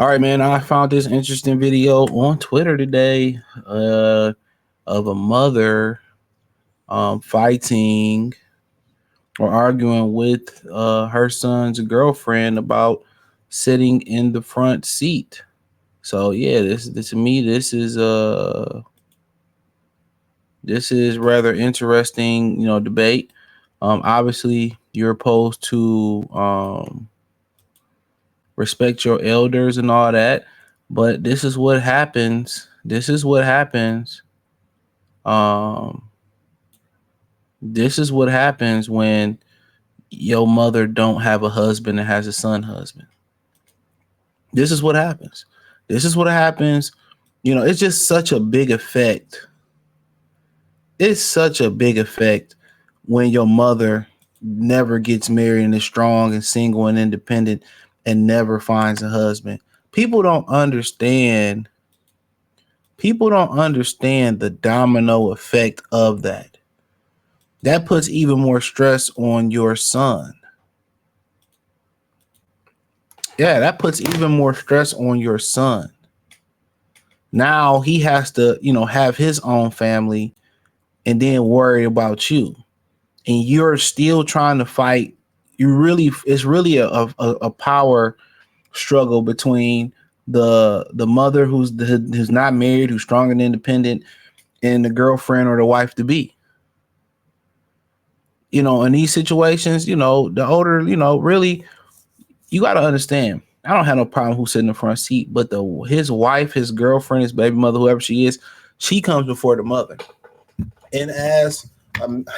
All right, man. I found this interesting video on Twitter today of a mother fighting or arguing with her son's girlfriend about sitting in the front seat. So yeah, this to me this is rather interesting, debate. Obviously, you're opposed to respect your elders and all that, but this is what happens. This is what happens. Um, this is what happens when your mother don't have a husband and has a son husband. This is what happens. This is what happens. It's just such a big effect. It's such a big effect when your mother never gets married and is strong and single and independent and never finds a husband. People don't understand. People don't understand the domino effect of that. That puts even more stress on your son. Yeah, that puts even more stress on your son. Now he has to, have his own family and then worry about you. And you're still trying to fight. It's really a power struggle between the mother who's not married, who's strong and independent, and the girlfriend or the wife to be. In these situations, the older, really, you got to understand. I don't have no problem who's sitting in the front seat, but his wife, his girlfriend, his baby mother, whoever she is, she comes before the mother. And as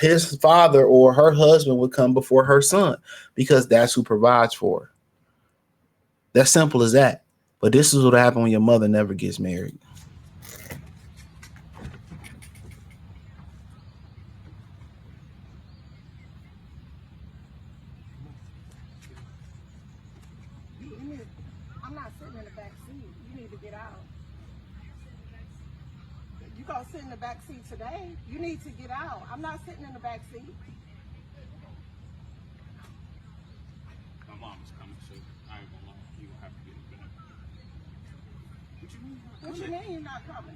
his father or her husband would come before her son, because that's who provides for her. That's simple as that. But this is what happens when your mother never gets married. I'm not sitting in the back seat. You need to get out. You gonna sit in the back seat today? You need to get out. I'm not sitting in the back seat. My mom is coming, so I ain't gonna lie. You gonna have to get in the back. What you mean you're not coming?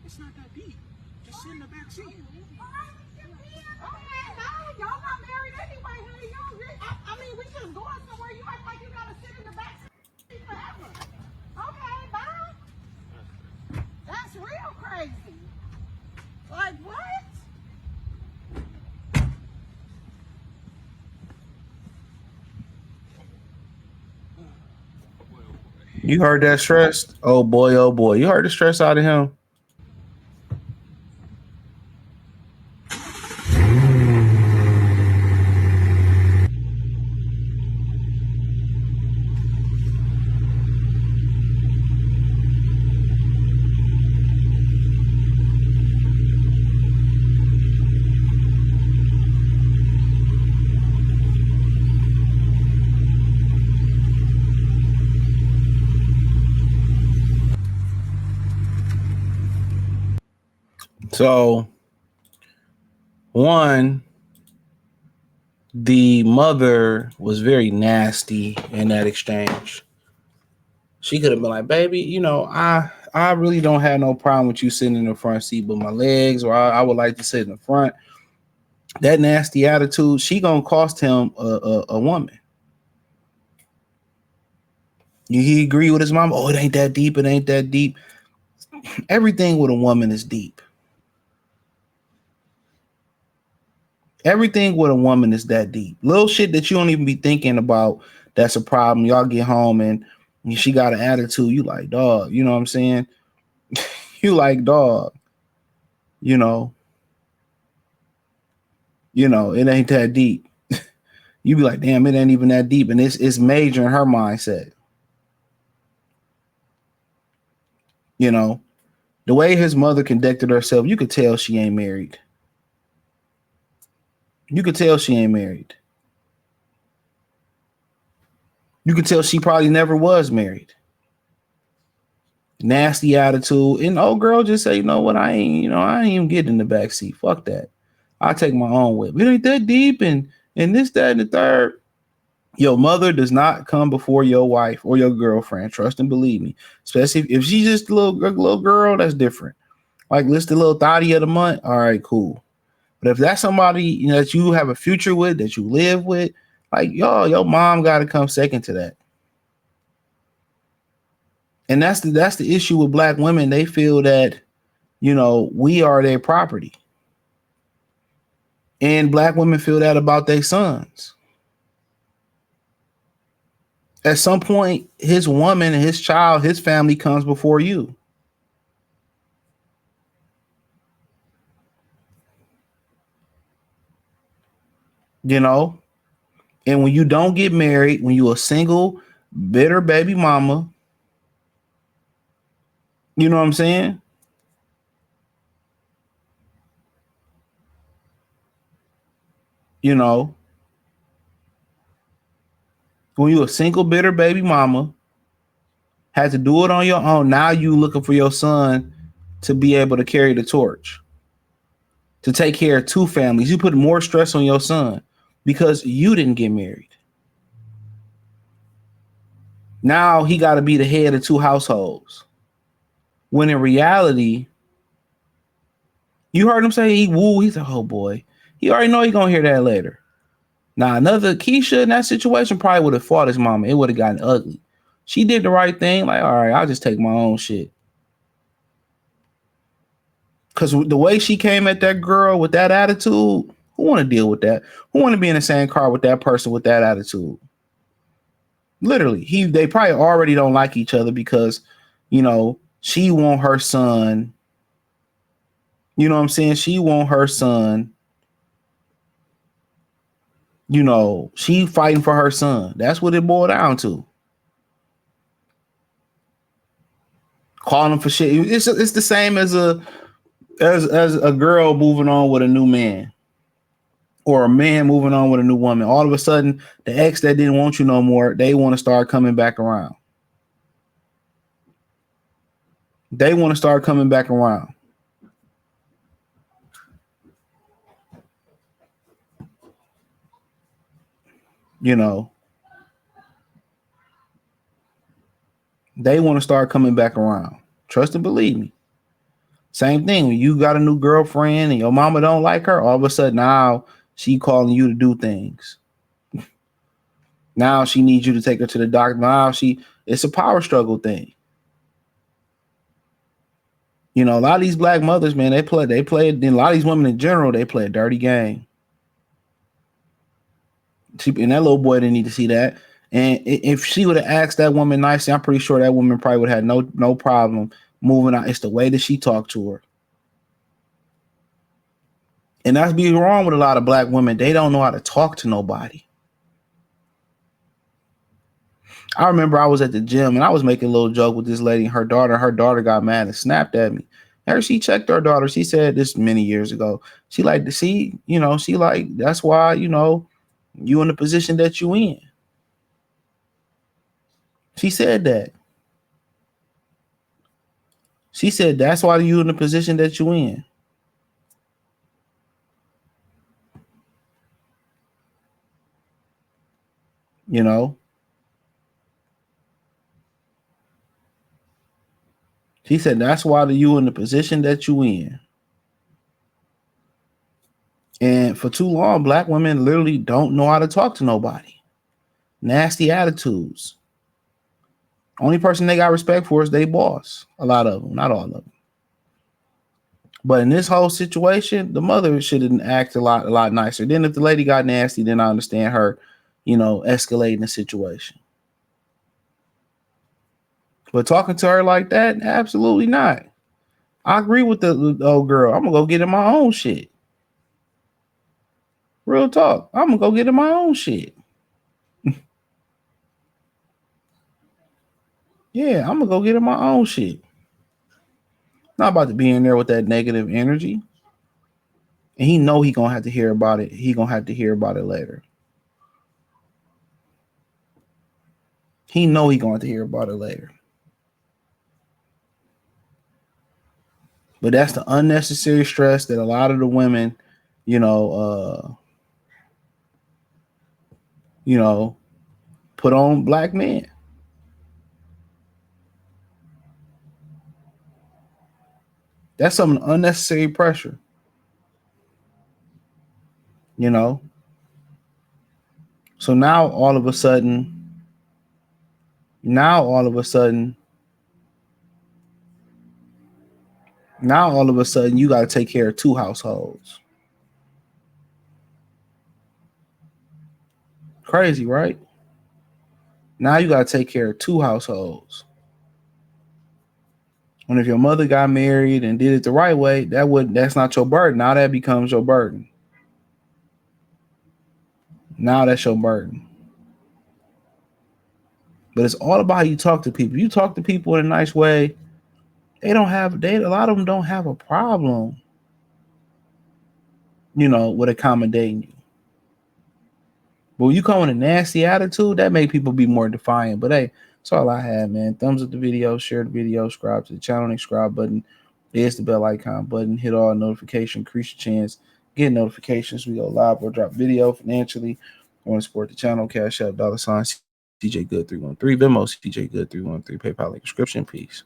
It's not that deep. Just sit in the back seat. Okay, no, y'all not married anyway, honey. I mean, we just going somewhere. You act like you gotta sit in the back seat forever. Okay, bye. That's real crazy. Like what? You heard that stress? Oh boy, oh boy. You heard the stress out of him? So, one, the mother was very nasty in that exchange. She could have been like, baby, I really don't have no problem with you sitting in the front seat, but my legs, or I would like to sit in the front. That nasty attitude, she gonna cost him a woman. He agree with his mom. Oh, it ain't that deep. It ain't that deep. Everything with a woman is deep. Everything with a woman is that deep. Little shit that you don't even be thinking about, that's a problem. Y'all get home and she got an attitude. You like, dog. You know what I'm saying? You like, dog. You know, it ain't that deep. You be like, damn, it ain't even that deep. And it's major in her mindset. The way his mother conducted herself, you could tell she ain't married. You could tell she ain't married. You could tell she probably never was married. Nasty attitude. And old girl just say, you know what, I ain't even getting in the back seat. Fuck that. I'll take my own whip. It ain't that deep and this, that, and the third. Your mother does not come before your wife or your girlfriend. Trust and believe me. Especially if she's just a little girl, that's different. Like list the little thotty of the month. All right, cool. But if that's somebody that you have a future with, that you live with, like your mom got to come second to that. And that's the issue with black women. They feel that we are their property, and black women feel that about their sons. At some point, his woman, his child, his family comes before you. And when you don't get married, when you're a single, bitter baby mama, you know what I'm saying? When you're a single, bitter baby mama, had to do it on your own. Now you looking for your son to be able to carry the torch, to take care of two families. You put more stress on your son because you didn't get married. Now he got to be the head of two households. When in reality, you heard him say he's like, oh boy. He already know he's going to hear that later. Now, another Keisha in that situation probably would have fought his mama. It would have gotten ugly. She did the right thing. Like, all right, I'll just take my own shit. Because the way she came at that girl with that attitude, who want to deal with that? Who want to be in the same car with that person with that attitude? Literally, they probably already don't like each other because, she want her son. You know what I'm saying? She want her son. She fighting for her son. That's what it boiled down to. Calling him for shit. It's the same as a girl moving on with a new man, or a man moving on with a new woman. All of a sudden, the ex that didn't want you no more, they want to start coming back around. They want to start coming back around. They want to start coming back around. Trust and believe me. Same thing. When you got a new girlfriend and your mama don't like her, all of a sudden now she calling you to do things. Now she needs you to take her to the doctor. Now it's a power struggle thing. A lot of these black mothers, man, they play, and a lot of these women in general, they play a dirty game. And that little boy didn't need to see that. And if she would have asked that woman nicely, I'm pretty sure that woman probably would have had no problem moving out. It's the way that she talked to her. And that's be wrong with a lot of black women. They don't know how to talk to nobody. I remember I was at the gym and I was making a little joke with this lady and her daughter. Her daughter got mad and snapped at me. After she checked her daughter, she said this many years ago. She like to see, she like, that's why, you in the position that you in. She said that. She said that's why you in the position that you in. She said that's why you in the position that you in. And for too long, black women literally don't know how to talk to nobody. Nasty attitudes. Only person they got respect for is their boss. A lot of them, not all of them. But in this whole situation, the mother should have acted a lot nicer. Then if the lady got nasty, then I understand her, escalating the situation. But talking to her like that, absolutely not. I agree with the old girl. I'm gonna go get in my own shit. Real talk. I'm gonna go get in my own shit. Yeah, I'm gonna go get in my own shit. Not about to be in there with that negative energy. And he know he gonna have to hear about it. He gonna have to hear about it later. He know he gonna have to hear about it later. But that's the unnecessary stress that a lot of the women, put on black men. That's some unnecessary pressure. You know? So now all of a sudden, you got to take care of 2 households. Crazy, right? Now you got to take care of 2 households. And if your mother got married and did it the right way, that's not your burden. Now that becomes your burden. Now that's your burden. But it's all about how you talk to people. You talk to people in a nice way, a lot of them don't have a problem, with accommodating you. But when you come with a nasty attitude, that make people be more defiant. But hey, that's all I have, man. Thumbs up the video, share the video, subscribe to the channel, and subscribe button. There's the bell icon button. Hit all notifications, increase your chance. Get notifications. We go live or drop video financially. Want to support the channel? Cash App, $CJ Good 313, Venmo CJ Good 313, PayPal link description. Peace.